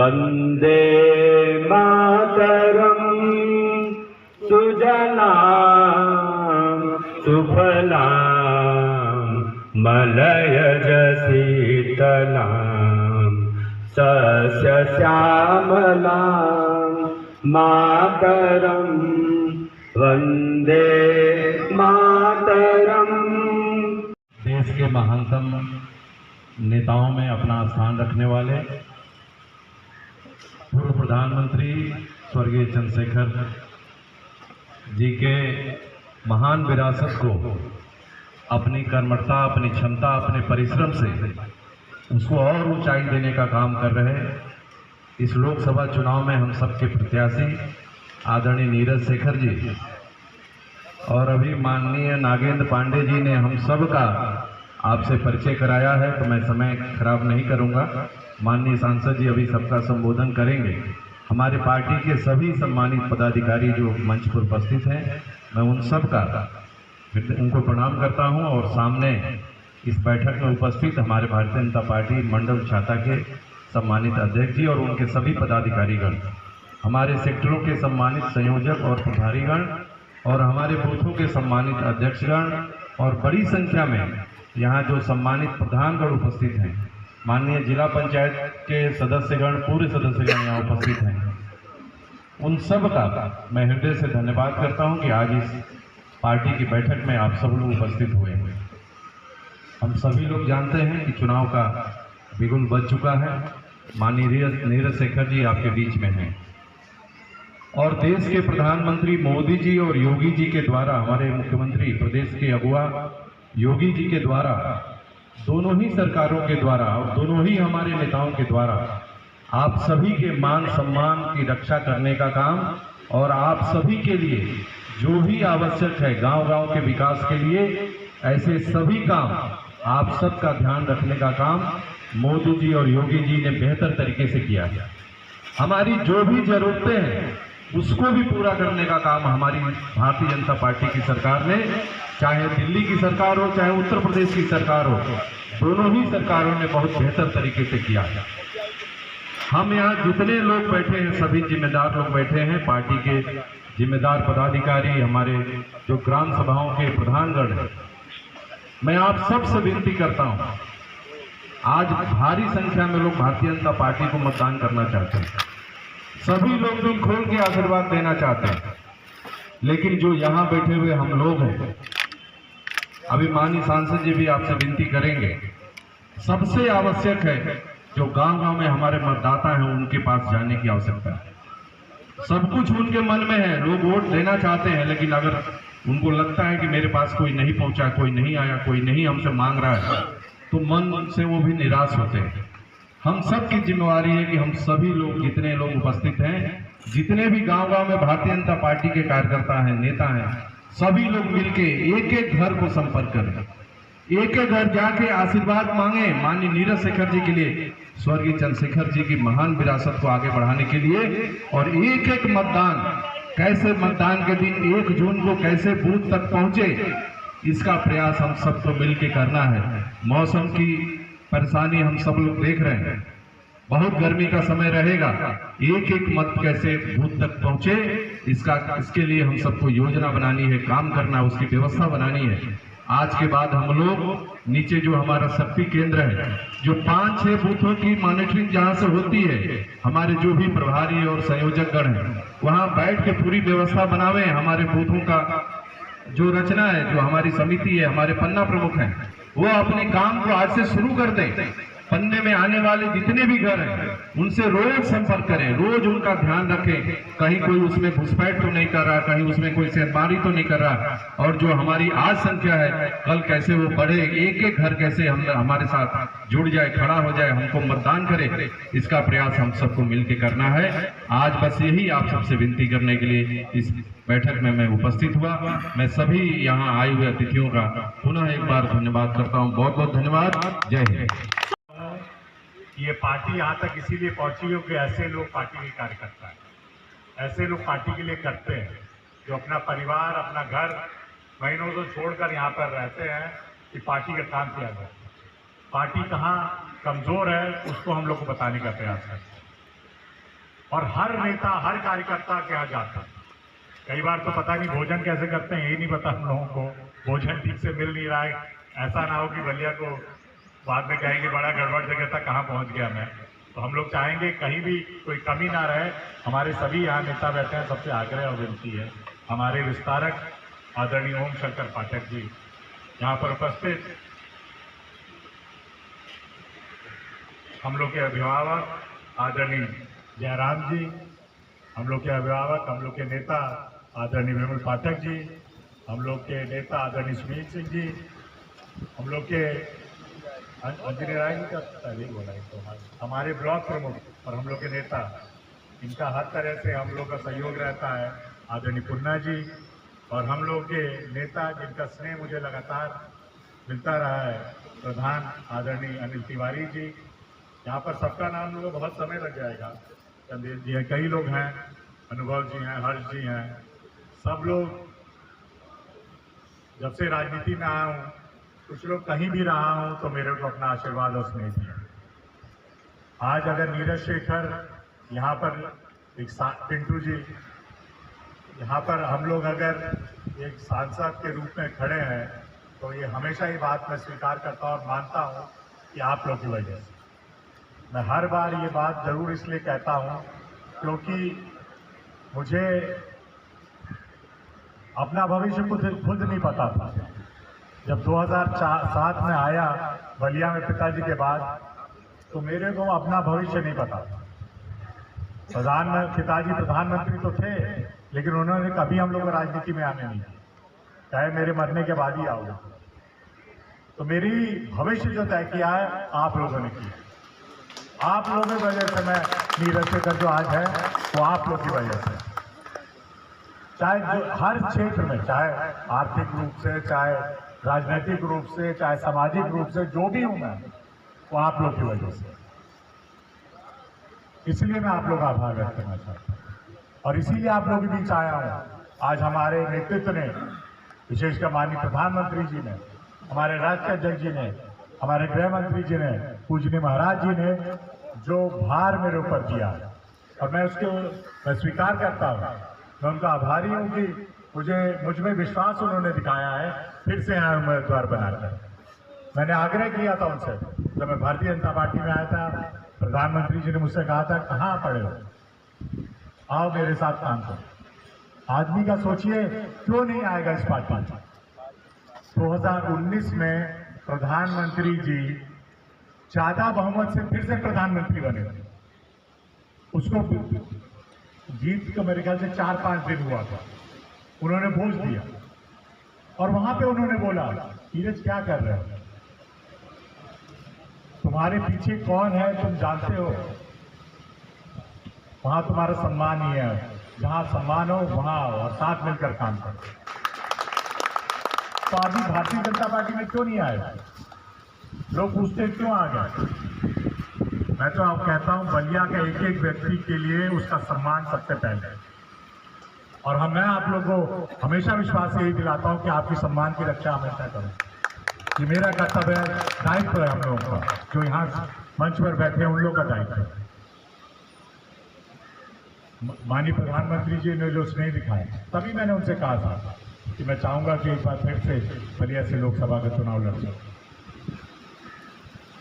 वंदे मातरम सुजलां सुफलां मलयज शीतलां सस्यश्यामलां मातरं वंदे मातरम। देश के महानतम नेताओं में अपना स्थान रखने वाले पूर्व प्रधानमंत्री स्वर्गीय चंद्रशेखर जी के महान विरासत को अपनी कर्मठता, अपनी क्षमता, अपने परिश्रम से उसको और ऊंचाई देने का काम कर रहे इस लोकसभा चुनाव में हम सबके प्रत्याशी आदरणीय नीरज शेखर जी और अभी माननीय नागेंद्र पांडे जी ने हम सब का आपसे परिचय कराया है, तो मैं समय खराब नहीं करूंगा। माननीय सांसद जी अभी सबका संबोधन करेंगे। हमारे पार्टी के सभी सम्मानित पदाधिकारी जो मंच पर उपस्थित हैं, मैं उन सब का उनको प्रणाम करता हूं और सामने इस बैठक में उपस्थित हमारे भारतीय जनता पार्टी मंडल छाता के सम्मानित अध्यक्ष जी और उनके सभी पदाधिकारीगण, हमारे सेक्टरों के सम्मानित संयोजक और प्रभारीगण और हमारे बूथों के सम्मानित अध्यक्षगण और बड़ी संख्या में यहाँ जो सम्मानित प्रधानगण उपस्थित हैं, माननीय जिला पंचायत के सदस्यगण, पूरे सदस्यगण यहाँ उपस्थित हैं, उन सब का मैं हृदय से धन्यवाद करता हूँ कि आज इस पार्टी की बैठक में आप सब लोग उपस्थित हुए। हम सभी लोग जानते हैं कि चुनाव का बिगुल बज चुका है। माननीय नीरज शेखर जी आपके बीच में हैं और देश के प्रधानमंत्री मोदी जी और योगी जी के द्वारा, हमारे मुख्यमंत्री प्रदेश के अगुवा योगी जी के द्वारा, दोनों ही सरकारों के द्वारा और दोनों ही हमारे नेताओं के द्वारा आप सभी के मान सम्मान की रक्षा करने का काम और आप सभी के लिए जो भी आवश्यक है गांव-गांव के विकास के लिए, ऐसे सभी काम आप सबका ध्यान रखने का काम मोदी जी और योगी जी ने बेहतर तरीके से किया है। हमारी जो भी जरूरतें हैं उसको भी पूरा करने का काम हमारी भारतीय जनता पार्टी की सरकार ने, चाहे दिल्ली की सरकार हो चाहे उत्तर प्रदेश की सरकार हो, दोनों ही सरकारों ने बहुत बेहतर तरीके से किया है। हम यहाँ जितने लोग बैठे हैं सभी जिम्मेदार लोग बैठे हैं, पार्टी के जिम्मेदार पदाधिकारी, हमारे जो ग्राम सभाओं के प्रधानगण हैं, मैं आप सबसे विनती करता हूँ, आज भारी संख्या में लोग भारतीय जनता पार्टी को मतदान करना चाहते हैं, सभी लोग दिल खोल के आशीर्वाद देना चाहते हैं, लेकिन जो यहाँ बैठे हुए हम लोग हैं, अभी माननीय सांसद जी भी आपसे विनती करेंगे, सबसे आवश्यक है जो गांव-गांव में हमारे मतदाता हैं उनके पास जाने की आवश्यकता है। सब कुछ उनके मन में है, लोग वोट देना चाहते हैं, लेकिन अगर उनको लगता है कि मेरे पास कोई नहीं पहुंचा, कोई नहीं आया, कोई नहीं हमसे मांग रहा है, तो मन से वो भी निराश होते हैं। हम सब की जिम्मेवारी है कि हम सभी लोग, जितने लोग उपस्थित हैं, जितने भी गांव-गांव में भारतीय जनता पार्टी के कार्यकर्ता हैं, नेता हैं, सभी लोग मिलके एक एक घर को संपर्क करें, एक एक घर जाके आशीर्वाद मांगे माननीय नीरज शेखर जी के लिए, स्वर्गीय चंद्रशेखर जी की महान विरासत को आगे बढ़ाने के लिए, और एक एक मतदान कैसे मतदान के दिन 1 जून को कैसे बूथ तक पहुंचे, इसका प्रयास हम सबको मिलकर करना है। मौसम की परेशानी हम सब लोग देख रहे हैं, बहुत गर्मी का समय रहेगा, एक एक मत कैसे बूथ तक पहुंचे, इसके लिए हम सबको योजना बनानी है, काम करना है, उसकी व्यवस्था बनानी है। आज के बाद हम लोग नीचे जो हमारा शक्ति केंद्र है, जो 5-6 बूथों की मॉनिटरिंग जहां से होती है, हमारे जो भी प्रभारी और संयोजक गण हैं वहां बैठ के पूरी व्यवस्था बनावे। हमारे बूथों का जो रचना है, जो हमारी समिति है, हमारे पन्ना प्रमुख हैं, वो अपने काम को आज से शुरू कर दें। पन्ने में आने वाले जितने भी घर हैं उनसे रोज संपर्क करें, रोज उनका ध्यान रखें, कहीं कोई उसमें घुसपैठ तो नहीं कर रहा, कहीं उसमें कोई सेंधमारी तो नहीं कर रहा, और जो हमारी आज संख्या है कल कैसे वो बढ़े, एक एक घर कैसे हमारे साथ जुड़ जाए, खड़ा हो जाए, हमको मतदान करे, इसका प्रयास हम सबको मिलकर करना है। आज बस यही आप सबसे विनती करने के लिए इस बैठक में मैं उपस्थित हुआ। मैं सभी यहाँ आए हुए अतिथियों का पुनः एक बार धन्यवाद करता हूँ। बहुत बहुत धन्यवाद। जय हिंद। ये पार्टी यहाँ तक इसीलिए पहुंची हो कि ऐसे लोग पार्टी के कार्यकर्ता हैं, ऐसे लोग पार्टी के लिए करते हैं, जो अपना परिवार, अपना घर महीनों से छोड़कर यहाँ पर रहते हैं कि पार्टी का काम किया जाए। पार्टी कहाँ कमजोर है उसको हम लोग को बताने का प्रयास करते हैं। और हर नेता हर कार्यकर्ता के यहाँ जाता है। कई बार तो पता नहीं भोजन कैसे करते हैं, यही नहीं पता हम लोगों को, भोजन ठीक से मिल नहीं रहा है। ऐसा ना हो कि बलिया को बाद में कहेंगे बड़ा गड़बड़ जगह था, कहाँ पहुंच गया मैं। तो हम लोग चाहेंगे कहीं भी कोई कमी ना रहे। हमारे सभी यहाँ नेता बैठे हैं, सबसे आग्रह और विनती है, हमारे विस्तारक आदरणीय ओम शंकर पाठक जी यहाँ पर उपस्थित, हम लोग के अभिभावक आदरणीय जयराम जी, हम लोग के अभिभावक, हम लोग के नेता आदरणीय विमल पाठक जी, हम लोग के नेता आदरणीय सुनील सिंह जी, हम लोग के अंजनी राय जी का पहले ही बोला है, तो हमारे ब्लॉक प्रमुख और हम लोग के नेता, इनका हर तरह से हम लोग का सहयोग रहता है, आदरणीय पुन्ना जी, और हम लोग के नेता जिनका स्नेह मुझे लगातार मिलता रहा है, प्रधान आदरणीय अनिल तिवारी जी। यहाँ पर सबका नाम लोगों को बहुत समय लग जाएगा, चंदेल जी हैं, कई लोग हैं, अनुभव जी हैं, हर्ष जी हैं, सब लोग। जब से राजनीति में आया हूँ, कुछ लोग कहीं भी रहा हूँ तो मेरे को अपना आशीर्वाद और स्नेह दिया। आज अगर नीरज शेखर यहाँ पर एक पिंटू जी यहाँ पर हम लोग अगर एक सांसद के रूप में खड़े हैं, तो ये हमेशा ही बात मैं स्वीकार करता हूँ और मानता हूँ कि आप लोग की वजह से। मैं हर बार ये बात जरूर इसलिए कहता हूँ क्योंकि मुझे अपना भविष्य खुद नहीं पता था। जब 2007 में आया बलिया में पिताजी के बाद, तो मेरे को अपना भविष्य नहीं पता था। पिताजी प्रधानमंत्री तो थे, लेकिन उन्होंने कभी हम लोग राजनीति में आने नहीं दिया, चाहे मेरे मरने के बाद ही आओगे। तो मेरी भविष्य जो तय किया है आप लोगों ने किया। आप लोगों की वजह से मैं नीरज शेखर जो आज है वो आप लोग की वजह से, चाहे हर क्षेत्र में, चाहे आर्थिक रूप से, चाहे राजनीतिक रूप से, चाहे सामाजिक रूप से, जो भी हूं मैं, वो आप लोग की वजह से। इसलिए मैं आप लोग का आभार व्यक्त करना चाहता हूं और इसीलिए आप लोग के बीच आया हूं। आज हमारे नेतृत्व ने, विशेषकर माननीय प्रधानमंत्री जी ने, हमारे राष्ट्रीय अध्यक्ष जी ने, हमारे गृह मंत्री जी ने, पूजनीय महाराज जी ने जो भार मेरे ऊपर दिया, और मैं स्वीकार करता हूं, मैं उनका आभारी हूं कि मुझ में विश्वास उन्होंने दिखाया है फिर से यहाँ उम्मीदवार बनाकर। मैंने आग्रह किया था उनसे, जब मैं भारतीय जनता पार्टी में आया था, प्रधानमंत्री जी ने मुझसे कहा था कहाँ पड़े हो, आओ मेरे साथ काम करो। आदमी का सोचिए क्यों नहीं आएगा इस पार्टी में। 2019 में प्रधानमंत्री जी ज्यादा बहुमत से फिर से प्रधानमंत्री बने, उसको जीत का मेरे ख्याल से 4-5 दिन हुआ था, उन्होंने बोझ दिया और वहां पे उन्होंने बोला नीरज क्या कर रहे हो, तुम्हारे पीछे कौन है तुम जानते हो, वहां तुम्हारा सम्मान ही है, जहां सम्मान हो वहां आओ और साथ मिलकर काम करो। तो अभी भारतीय जनता पार्टी में क्यों नहीं आए? लोग पूछते क्यों आ गए? मैं तो आप कहता हूं बलिया के एक एक व्यक्ति के लिए उसका सम्मान सबसे पहले है, और मैं आप लोगों को हमेशा विश्वास यही दिलाता हूं कि आपके सम्मान की रक्षा हमेशा करूं। ये मेरा कर्तव्य है, दायित्व है हम लोगों का, जो यहाँ मंच पर बैठे हैं उन लोगों का दायित्व है। माननीय प्रधानमंत्री जी ने जो स्नेह दिखाया, तभी मैंने उनसे कहा था कि मैं चाहूंगा कि एक बार फिर से बलिया से लोकसभा का चुनाव लड़ सकूं।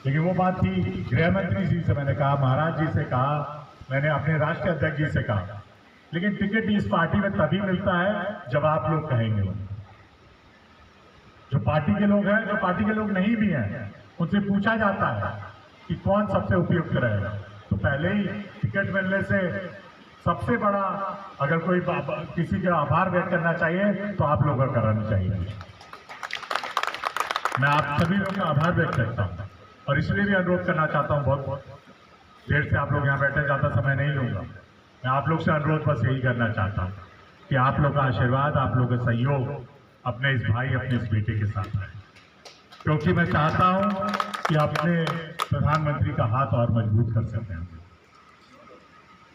लेकिन वो बात थी गृह मंत्री जी से मैंने कहा, महाराज जी से कहा, मैंने अपने राष्ट्रीय अध्यक्ष जी से कहा, लेकिन टिकट इस पार्टी में तभी मिलता है जब आप लोग कहेंगे। जो पार्टी के लोग हैं, जो पार्टी के लोग नहीं भी हैं, उनसे पूछा जाता है कि कौन सबसे उपयुक्त रहेगा, तो पहले ही टिकट मिलने से सबसे बड़ा अगर कोई किसी का आभार व्यक्त करना चाहिए तो आप लोगों का करना चाहिए। मैं आप सभी लोगों का आभार व्यक्त करता हूँ और इसलिए भी अनुरोध करना चाहता हूँ, बहुत देर से आप लोग यहाँ बैठे, ज़्यादा समय नहीं लूँगा। मैं आप लोग से अनुरोध बस यही करना चाहता हूँ कि आप लोग का आशीर्वाद, आप लोग का सहयोग अपने इस भाई, अपने इस बेटे के साथ है, क्योंकि मैं चाहता हूँ कि अपने प्रधानमंत्री का हाथ और मजबूत कर सकते हैं।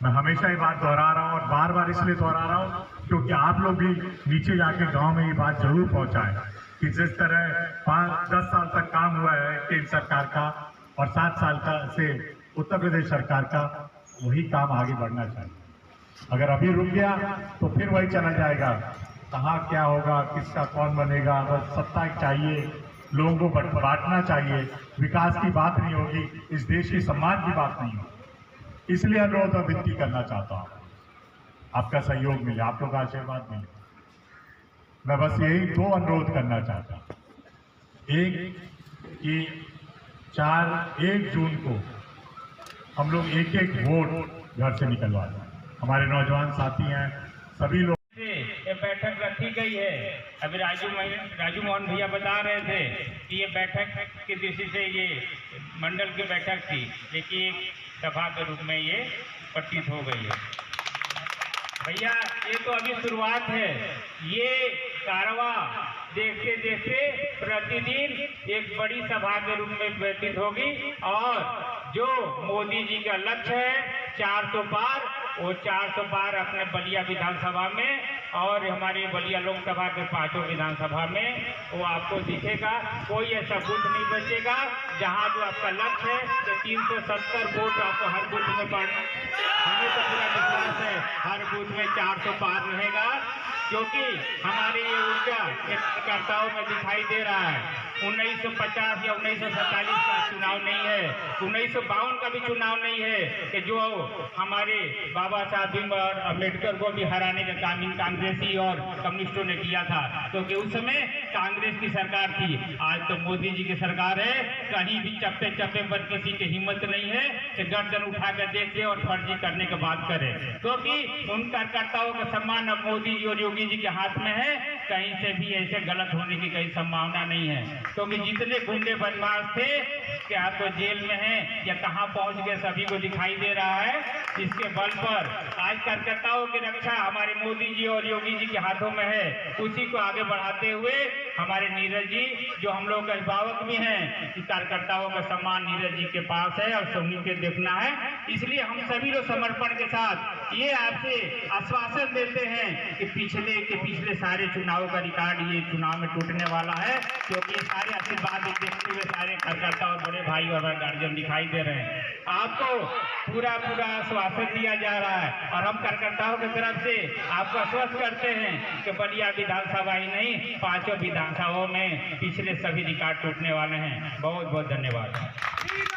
मैं हमेशा ये बात दोहरा रहा हूँ और बार बार इसलिए दोहरा रहा हूँ क्योंकि आप लोग भी नीचे जाके गांव में ये बात जरूर पहुंचाएं कि जिस तरह 5-10 साल तक काम हुआ है केंद्र सरकार का और 7 साल का से उत्तर प्रदेश सरकार का, वही काम आगे बढ़ना चाहिए। अगर अभी रुक गया तो फिर वही चला जाएगा। कहाँ क्या होगा, किसका कौन बनेगा, बस सत्ता चाहिए, लोगों को बांटना चाहिए, विकास की बात नहीं होगी, इस देश की सम्मान की बात नहीं होगी। इसलिए अनुरोध और विनती करना चाहता हूँ, आपका सहयोग मिले, आप लोग का आशीर्वाद मिले। मैं बस यही 2 अनुरोध करना चाहता हूँ। एक कि 1 जून को हम लोग एक वोट घर से निकलवा दें। हमारे नौजवान साथी हैं, सभी लोग ये बैठक रखी गई है। अभी राजू मोहन भैया बता रहे थे कि ये बैठक की दृष्टि से ये मंडल की बैठक थी, लेकिन एक सभा के रूप में ये प्रतीत हो गई है। भैया ये तो अभी शुरुआत है, ये कारवा देखते देखते प्रतिदिन एक बड़ी सभा के रूप में व्यतीत होगी और जो मोदी जी का लक्ष्य है 400 पार, वो 400 पार अपने बलिया विधानसभा में और हमारे बलिया लोकसभा के 5 विधानसभा में वो आपको दिखेगा। कोई ऐसा बूथ नहीं बचेगा जहां जो आपका लक्ष्य है तो 370 वोट आपको हर बूथ में बढ़ना। हमें तो पूरा विश्वास है हर बूथ में 400 पार रहेगा, क्योंकि हमारी ये ऊर्जा कार्यकर्ताओं में दिखाई दे रहा है। 1950 या 1947 का चुनाव नहीं है, 1952 का भी चुनाव नहीं है कि जो हमारे बाबा साहब भीमराव अम्बेडकर को भी हराने का काम इन कांग्रेसी और कम्युनिस्टों ने किया था, क्योंकि उस समय कांग्रेस की सरकार थी। आज तो मोदी जी की सरकार है, कहीं भी चप्पे चप्पे पर किसी की हिम्मत नहीं है कि गर्दन उठा कर देखे और फर्जी करने की बात करे, क्योंकि उन कार्यकर्ताओं का सम्मान अब मोदी जी और योगी जी के हाथ में है। कहीं से भी ऐसे गलत होने की कहीं संभावना नहीं है, क्योंकि जितने गुंडे बदमाश थे क्या तो जेल में हैं या कहां पहुंच गए सभी को दिखाई दे रहा है। इसके बल पर आज कार्यकर्ताओं की रक्षा हमारे मोदी जी और योगी जी के हाथों में है। उसी को आगे बढ़ाते हुए हमारे नीरज जी जो हम लोग का अभिभावक भी हैं कि कार्यकर्ताओं का सम्मान नीरज जी के पास है और उन्हीं के देखना है। इसलिए हम सभी लोग समर्पण के साथ ये आपसे आश्वासन देते हैं कि पिछले सारे चुनावों का रिकॉर्ड ये चुनाव में टूटने वाला है, क्योंकि सारे आशीर्वाद देखते हुए सारे कार्यकर्ता और बड़े भाई और गार्जियन दिखाई दे रहे हैं। आपको पूरा आश्वासन दिया जा रहा है और हम कार्यकर्ताओं की तरफ से आपको आश्वस्त करते हैं कि बलिया विधानसभा ही नहीं 5 विधानसभाओं में पिछले सभी रिकॉर्ड टूटने वाले हैं। बहुत बहुत धन्यवाद।